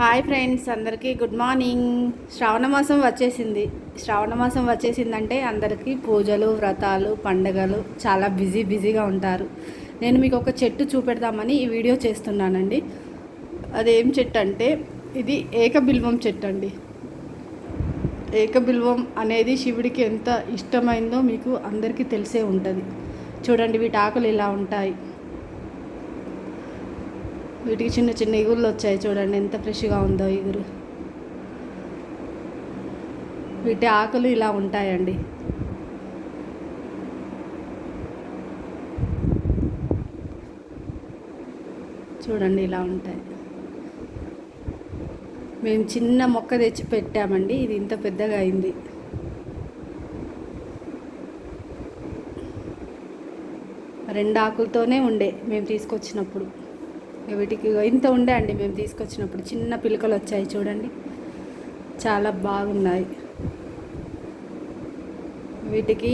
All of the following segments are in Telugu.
హాయ్ ఫ్రెండ్స్, అందరికీ గుడ్ మార్నింగ్. శ్రావణ మాసం వచ్చేసిందంటే అందరికీ పూజలు, వ్రతాలు, పండుగలు చాలా బిజీగా ఉంటారు. నేను మీకు ఒక చెట్టు చూపెడదామని ఈ వీడియో చేస్తున్నానండి. అదేం చెట్టు అంటే ఇది ఏకబిల్వం చెట్టు అండి. ఏకబిల్వం అనేది శివుడికి ఎంత ఇష్టమైందో మీకు అందరికీ తెలిసే ఉంటుంది. చూడండి, వీటి ఆకులు ఇలా ఉంటాయి. వీటికి చిన్న చిన్న ఇగుర్లు వచ్చాయి. చూడండి ఎంత ఫ్రెష్గా ఉందో ఇగురు. వీటి ఆకులు ఇలా ఉంటాయండి. చూడండి ఇలా ఉంటాయి. మేము చిన్న మొక్క తెచ్చి పెట్టామండి. ఇది ఇంత పెద్దగా అయింది. రెండు ఆకులతోనే ఉండే మేము తీసుకొచ్చినప్పుడు. వీటికి ఇంత ఉండే అండి మేము తీసుకొచ్చినప్పుడు. చిన్న పిలకలు వచ్చాయి చూడండి, చాలా బాగున్నాయి. వీటికి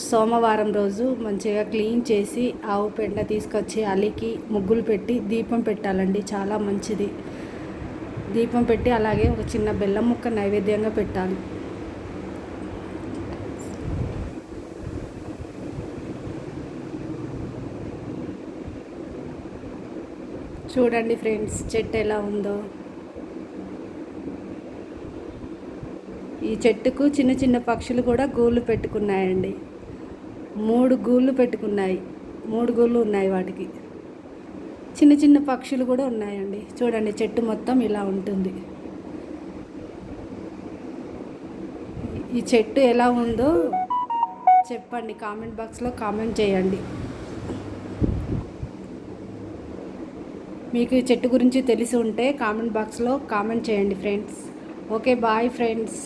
సోమవారం రోజు మంచిగా క్లీన్ చేసి ఆవు పెండ తీసుకొచ్చి అలికి ముగ్గులు పెట్టి దీపం పెట్టాలండి. చాలా మంచిది. దీపం పెట్టి అలాగే ఒక చిన్న బెల్లం ముక్క నైవేద్యంగా పెట్టాలి. చూడండి ఫ్రెండ్స్, చెట్టు ఎలా ఉందో. ఈ చెట్టుకు చిన్న చిన్న పక్షులు కూడా గూళ్ళు పెట్టుకున్నాయండి. 3 గూళ్ళు పెట్టుకున్నాయి. 3 గూళ్ళు ఉన్నాయి వాటికి. చిన్న చిన్న పక్షులు కూడా ఉన్నాయండి. చూడండి, చెట్టు మొత్తం ఇలా ఉంటుంది. ఈ చెట్టు ఎలా ఉందో చెప్పండి, కామెంట్ బాక్స్లో కామెంట్ చేయండి. మీకు ఈ చెట్టు గురించి తెలిసి ఉంటే కామెంట్ బాక్స్లో కామెంట్ చేయండి ఫ్రెండ్స్. Okay, bye friends.